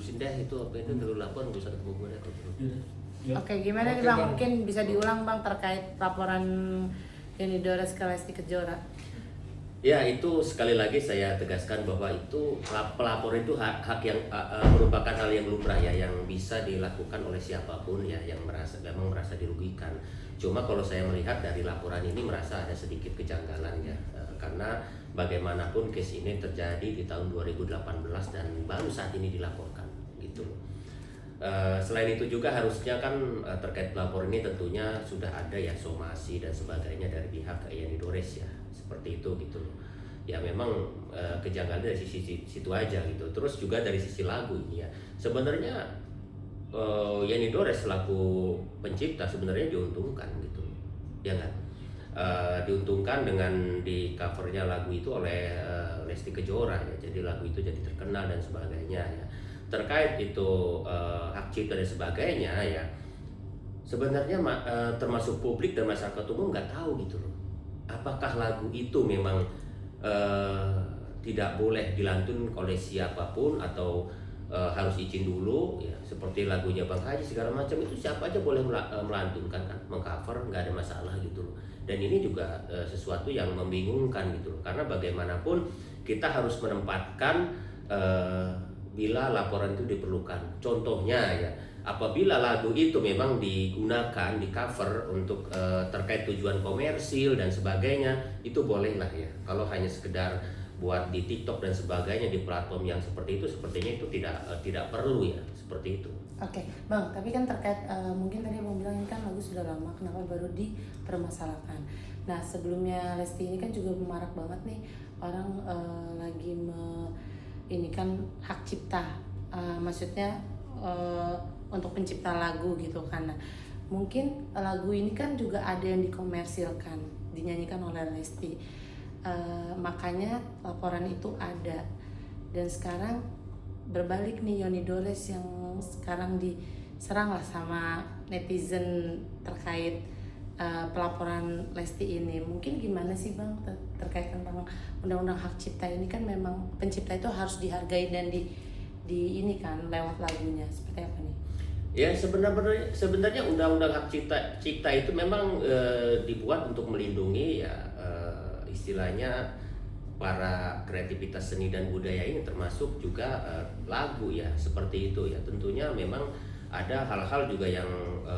urusin deh itu apa itu terlalu lapor nggak usah ketemu gue deh. Oke, gimana nih Bang? Mungkin bisa diulang Bang terkait laporan Yoni Dores ke Lesti Kejora. Ya itu sekali lagi saya tegaskan bahwa itu pelapor itu hak yang merupakan hal yang lumrah ya, yang bisa dilakukan oleh siapapun ya yang memang merasa dirugikan. Cuma kalau saya melihat dari laporan ini merasa ada sedikit kejanggalan ya, karena bagaimanapun case ini terjadi di tahun 2018 dan baru saat ini dilaporkan gitu. Selain itu juga harusnya kan terkait pelapor ini tentunya sudah ada ya somasi dan sebagainya dari pihak Yoni Dores ya, seperti itu gitu loh. Ya memang kejanggalan dari sisi situ aja gitu. Terus juga dari sisi lagu ini ya, sebenarnya Yoni Dores selaku pencipta sebenarnya diuntungkan gitu, ya kan? Diuntungkan dengan di covernya lagu itu oleh Lesti Kejora ya, jadi lagu itu jadi terkenal dan sebagainya ya. Terkait itu hak cipta dan sebagainya ya, sebenarnya termasuk publik dan masyarakat umum nggak tahu gitu loh, apakah lagu itu memang tidak boleh dilantun oleh siapapun atau harus izin dulu ya, seperti lagunya Bang Haji segala macam itu siapa aja boleh melantunkan kan, mengcover nggak ada masalah gitu loh. Dan ini juga sesuatu yang membingungkan gitu loh, karena bagaimanapun kita harus menempatkan bila laporan itu diperlukan. Contohnya ya, apabila lagu itu memang digunakan di cover untuk terkait tujuan komersil dan sebagainya, itu bolehlah ya. Kalau hanya sekedar buat di TikTok dan sebagainya di platform yang seperti itu, sepertinya itu tidak perlu ya, seperti itu. Oke, Bang, tapi kan terkait mungkin tadi Abang bilang ini kan lagu sudah lama, kenapa baru dipermasalahkan? Nah, sebelumnya Lesti ini kan juga marak banget nih orang lagi ini kan hak cipta, maksudnya untuk pencipta lagu gitu kan. Nah, mungkin lagu ini kan juga ada yang dikomersilkan, dinyanyikan oleh Lesti, makanya laporan itu ada. Dan sekarang berbalik nih, Yoni Dores yang sekarang diserang lah sama netizen terkait pelaporan Lesti ini. Mungkin gimana sih Bang terkait tentang undang-undang hak cipta ini? Kan memang pencipta itu harus dihargai dan di ini kan lewat lagunya, seperti apa nih? Ya sebenarnya undang-undang hak cipta itu memang dibuat untuk melindungi ya istilahnya para kreativitas seni dan budaya ini, termasuk juga lagu ya, seperti itu ya. Tentunya memang ada hal-hal juga yang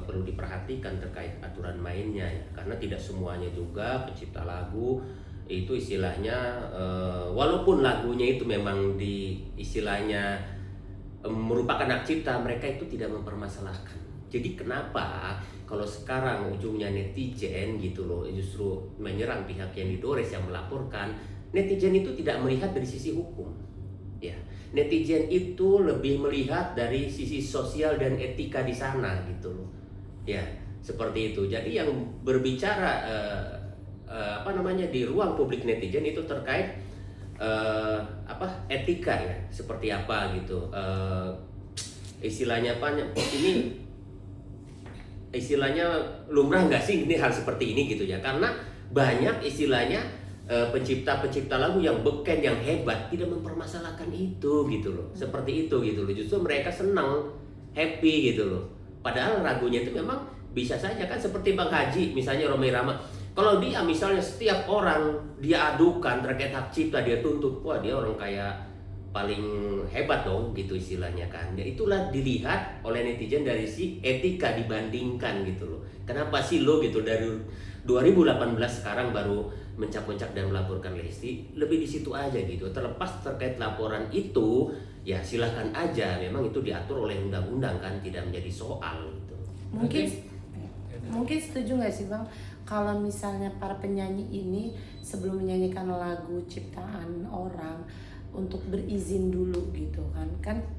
perlu diperhatikan terkait aturan mainnya ya, karena tidak semuanya juga pencipta lagu itu istilahnya walaupun lagunya itu memang di istilahnya merupakan hak cipta, mereka itu tidak mempermasalahkan. Jadi kenapa kalau sekarang ujungnya netizen gitu loh justru menyerang pihak Yoni Dores yang melaporkan? Netizen itu tidak melihat dari sisi hukum ya, netizen itu lebih melihat dari sisi sosial dan etika di sana gitu loh ya, seperti itu. Jadi yang berbicara di ruang publik netizen itu terkait etika ya, seperti apa gitu, istilahnya apa ini, istilahnya lumrah nggak sih ini hal seperti ini gitu ya, karena banyak istilahnya pencipta lagu yang beken, yang hebat tidak mempermasalahkan itu gitu loh, seperti itu gitu loh. Justru mereka senang, happy gitu loh. Padahal lagunya itu memang bisa saja kan, seperti Bang Haji misalnya, Romai Rama. Kalau dia misalnya setiap orang dia adukan terkait hak cipta, dia tuntut, wah dia orang kayak paling hebat dong gitu istilahnya kan. Ya itulah dilihat oleh netizen dari si etika dibandingkan gitu loh. Kenapa sih lo gitu dari 2018 sekarang baru mencap-mencap dan melaporkan Lesti, lebih di situ aja gitu. Terlepas terkait laporan itu, ya silahkan aja. Memang itu diatur oleh undang-undang kan, tidak menjadi soal gitu. Mungkin setuju nggak sih Bang, kalau misalnya para penyanyi ini sebelum menyanyikan lagu ciptaan orang untuk berizin dulu gitu kan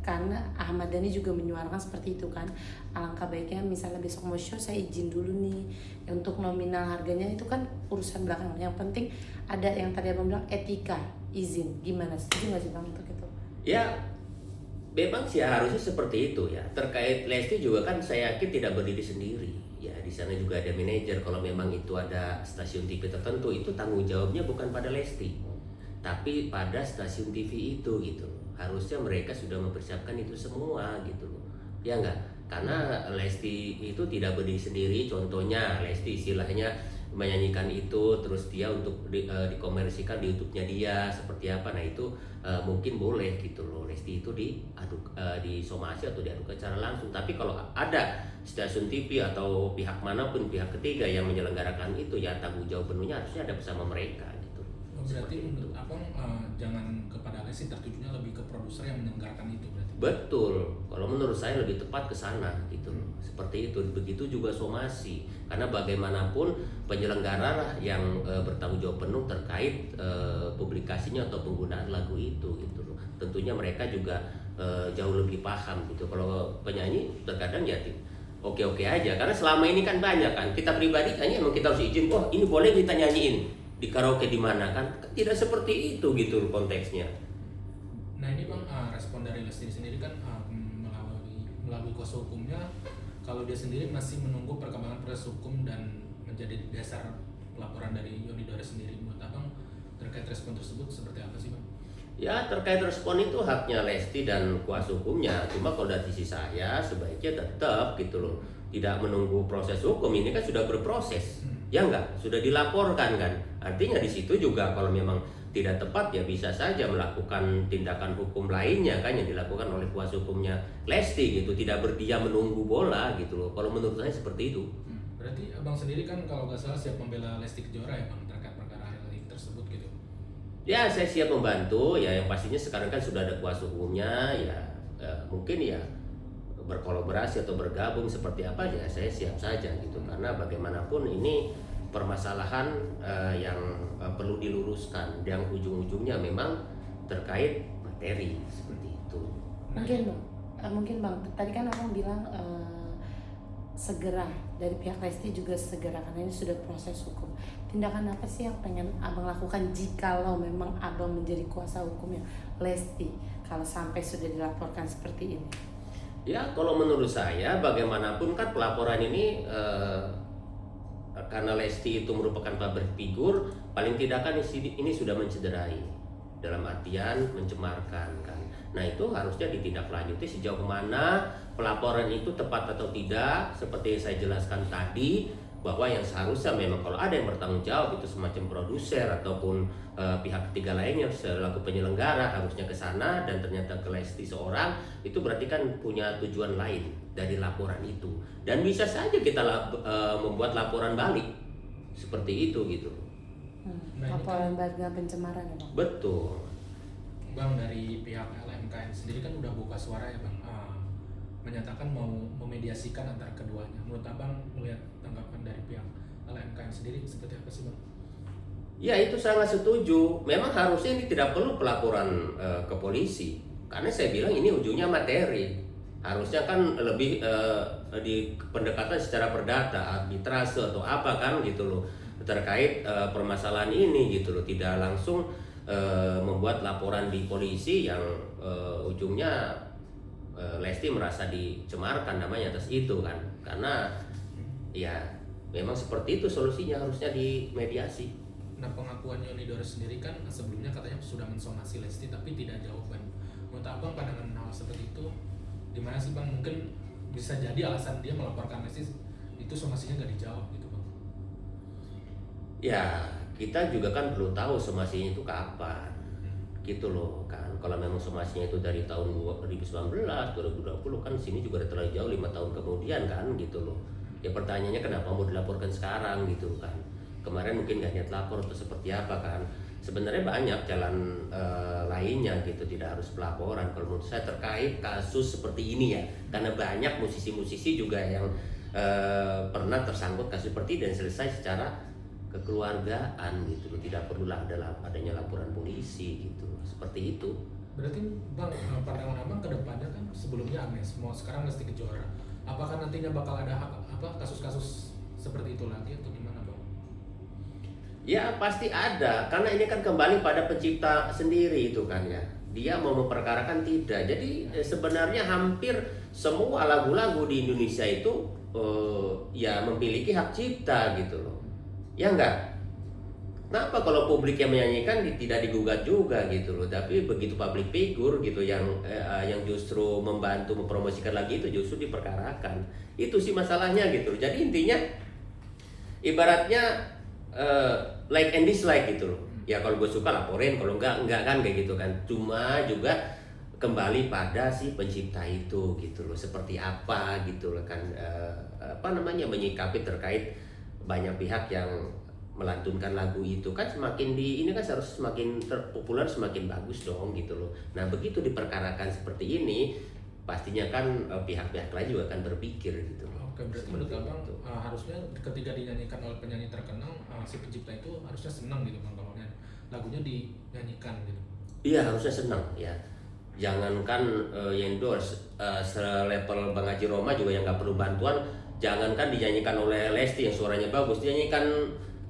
karena Ahmad Dhani juga menyuarakan seperti itu kan, alangkah baiknya misalnya besok mau show saya izin dulu nih untuk nominal harganya, itu kan urusan belakang, yang penting ada yang tadi Abang bilang etika izin. Gimana, setuju nggak sih Bang untuk itu? Ya memang sih harusnya seperti itu ya. Terkait Lesti juga kan saya yakin tidak berdiri sendiri ya, di sana juga ada manajer. Kalau memang itu ada stasiun TV tertentu, itu tanggung jawabnya bukan pada Lesti tapi pada stasiun TV itu gitu. harusnya mereka sudah mempersiapkan itu semua gitu loh. Ya enggak? Karena Lesti itu tidak berdiri sendiri. Contohnya Lesti istilahnya menyanyikan itu terus dia untuk dikomersikan di YouTube-nya dia seperti apa. Nah itu mungkin boleh gitu loh, Lesti itu diaduk disomasi atau diaduk secara langsung. Tapi kalau ada stasiun TV atau pihak manapun, pihak ketiga yang menyelenggarakan itu, ya tanggung jawab penuhnya harusnya ada bersama mereka gitu. Berarti menurut Abang jangan kepada Lesti, tertujunya lebih ke produser yang menyelenggarakan itu berarti. Betul, kalau menurut saya lebih tepat ke sana gitu loh. Seperti itu. Begitu juga somasi, karena bagaimanapun penyelenggara lah yang bertanggung jawab penuh terkait publikasinya atau penggunaan lagu itu gitu loh. Tentunya mereka juga jauh lebih paham gitu. Kalau penyanyi terkadang ya oke-oke aja, karena selama ini kan banyak kan kita pribadi hanya emang kita harus izin, oh ini boleh kita nyanyiin di karaoke di mana kan, tidak seperti itu gitu loh konteksnya. Nah ini Bang, respon dari Lesti sendiri kan melalui kuasa hukumnya, kalau dia sendiri masih menunggu perkembangan proses hukum dan menjadi dasar laporan dari Yoni Dora sendiri. Menurut Abang terkait respon tersebut seperti apa sih Bang? Ya terkait respon itu haknya Lesti dan kuasa hukumnya. Cuma kalau dari sisi saya sebaiknya tetap gitu loh, tidak menunggu proses hukum. Ini kan sudah berproses, ya enggak? Sudah dilaporkan kan. Artinya di situ juga kalau memang tidak tepat ya bisa saja melakukan tindakan hukum lainnya kan yang dilakukan oleh kuasa hukumnya Lesti gitu. Tidak berdiam menunggu bola gitu loh. Kalau menurut saya seperti itu. Berarti Abang sendiri kan kalau nggak salah siap membela Lesti Kejora ya Bang terkait perkara hal tersebut gitu. Ya saya siap membantu ya, yang pastinya sekarang kan sudah ada kuasa hukumnya ya, mungkin ya berkolaborasi atau bergabung seperti apa ya saya siap saja gitu, karena bagaimanapun ini permasalahan yang perlu diluruskan yang ujung-ujungnya memang terkait materi seperti itu. Mungkin bang tadi kan abang bilang segera dari pihak Lesti juga segera karena ini sudah proses hukum. Tindakan apa sih yang pengen abang lakukan jikalau memang abang menjadi kuasa hukumnya Lesti kalau sampai sudah dilaporkan seperti ini? Ya kalau menurut saya bagaimanapun kan pelaporan ini karena Lesti itu merupakan public figure, paling tidak kan ini sudah mencederai dalam artian mencemarkan kan. Nah itu harusnya ditindaklanjuti sejauh mana pelaporan itu tepat atau tidak, seperti yang saya jelaskan tadi bahwa yang seharusnya memang kalau ada yang bertanggung jawab itu semacam produser ataupun pihak ketiga lainnya selaku penyelenggara harusnya ke sana, dan ternyata ke Lesti seorang itu berarti kan punya tujuan lain dari laporan itu, dan bisa saja kita membuat laporan balik seperti itu gitu. Laporan balik dengan pencemaran ya bang? Betul. Bang, dari pihak LMKN sendiri kan udah buka suara ya Bang, menyatakan mau memediasikan antara keduanya. Menurut Abang melihat tanggapan dari pihak LMKN sendiri seperti apa sih Bang? Ya itu sangat setuju. Memang harusnya ini tidak perlu pelaporan ke polisi, karena saya bilang ini ujungnya materi. Harusnya kan lebih di pendekatan secara perdata, arbitrase atau apa kan gitu loh terkait permasalahan ini gitu loh. Tidak langsung membuat laporan di polisi yang ujungnya Lesti merasa dicemarkan namanya atas itu kan, karena ya memang seperti itu solusinya, harusnya dimediasi. Nah pengakuan Yoni Dora sendiri kan sebelumnya katanya sudah mensomasi Lesti tapi tidak jawaban. Menurut Abang pandangan hal seperti itu gimana sih Bang? Mungkin bisa jadi alasan dia melaporkan Lesti itu somasinya nggak dijawab gitu Bang. Ya kita juga kan perlu tahu somasinya itu kapan gitu loh kan. Kalau memang somasinya itu dari tahun 2019, 2020 kan sini juga udah terlalu jauh, 5 tahun kemudian kan gitu loh. Ya pertanyaannya kenapa mau dilaporkan sekarang gitu kan. Kemarin mungkin gak niat lapor atau seperti apa kan. Sebenarnya banyak jalan lainnya gitu, tidak harus pelaporan kalau menurut saya terkait kasus seperti ini ya. Karena banyak musisi-musisi juga yang pernah tersangkut kasus seperti ini dan selesai secara kekeluargaan gitu loh, tidak perlu adanya laporan polisi gitu, seperti itu. Berarti Bang, pandangan Abang ke depannya kan sebelumnya Agnes, mau sekarang Lesti Kejora, apakah nantinya bakal ada kasus-kasus seperti itu lagi atau gimana Bang? Ya pasti ada, karena ini kan kembali pada pencipta sendiri itu kan ya, dia mau memperkarakan tidak. Jadi sebenarnya hampir semua lagu-lagu di Indonesia itu ya memiliki hak cipta gitu loh. Ya enggak? Kenapa kalau publik yang menyanyikan tidak digugat juga gitu loh, tapi begitu public figure gitu yang justru membantu mempromosikan lagi itu justru diperkarakan. Itu sih masalahnya gitu loh. Jadi intinya ibaratnya like and dislike gitu loh. Ya kalau gue suka laporin, kalau enggak kan kayak gitu kan. Cuma juga kembali pada si pencipta itu gitu loh, seperti apa gitu loh kan, menyikapi terkait banyak pihak yang melantunkan lagu itu kan, semakin ini kan harus semakin terpopuler semakin bagus dong gitu loh. Nah begitu diperkarakan seperti ini, pastinya kan pihak-pihak lain juga akan berpikir gitu loh. Oke, berarti menurut abang harusnya ketika dinyanyikan oleh penyanyi terkenal, si pencipta itu harusnya senang gitu bang kalau lagunya dinyanyikan gitu. Iya harusnya senang ya. Jangankan yang endorse selevel Bang Haji Roma juga yang nggak perlu bantuan. Jangankan dinyanyikan oleh Lesti yang suaranya bagus, dinyanyikan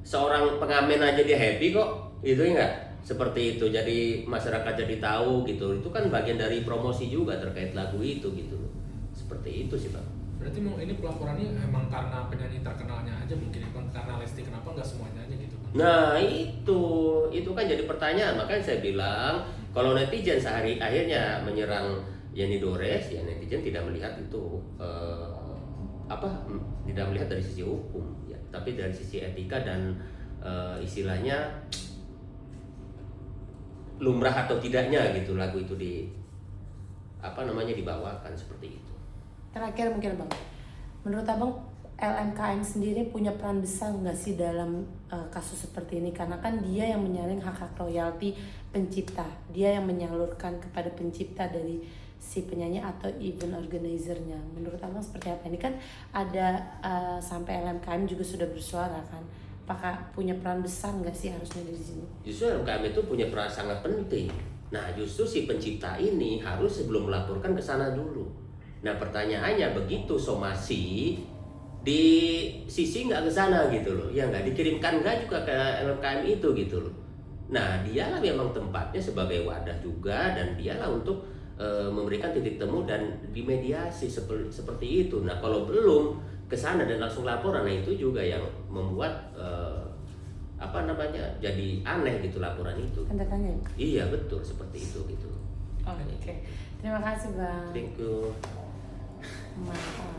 seorang pengamen aja dia happy kok, itu enggak seperti itu. Jadi masyarakat jadi tahu gitu. Itu kan bagian dari promosi juga terkait lagu itu gitu loh. Seperti itu sih bang. Berarti mau ini pelaporannya emang karena penyanyi terkenalnya aja mungkin, bukan karena Lesti, kenapa nggak semuanya aja gitu bang? Nah itu kan jadi pertanyaan. Makanya saya bilang kalau netizen sehari akhirnya menyerang Yenny Dores, ya netizen tidak melihat itu tidak melihat dari sisi hukum ya, tapi dari sisi etika dan istilahnya lumrah atau tidaknya gitu lagu itu dibawakan seperti itu. Terakhir mungkin bang, menurut abang LMKM sendiri punya peran besar nggak sih dalam kasus seperti ini? Karena kan dia yang menyaring hak-hak royalti pencipta, dia yang menyalurkan kepada pencipta dari si penyanyi atau event organizer-nya. Menurut abang seperti apa? Ini kan ada sampai LMKM juga sudah bersuara kan. Apakah punya peran besar nggak sih harusnya di sini? Justru LMKM itu punya peran sangat penting. Nah justru si pencipta ini harus sebelum melaporkan ke sana dulu. Nah pertanyaannya begitu somasi di sisi nggak ke sana gitu loh, ya nggak dikirimkan nggak juga ke LMKM itu gitu loh. Nah dialah memang tempatnya sebagai wadah juga, dan dialah untuk memberikan titik temu dan dimediasi seperti itu. Nah kalau belum ke sana dan langsung laporan, nah itu juga yang membuat jadi aneh gitu laporan itu. Tanda tanya. Iya betul seperti itu gitu. Oke. Terima kasih bang. Thank you. Mantap.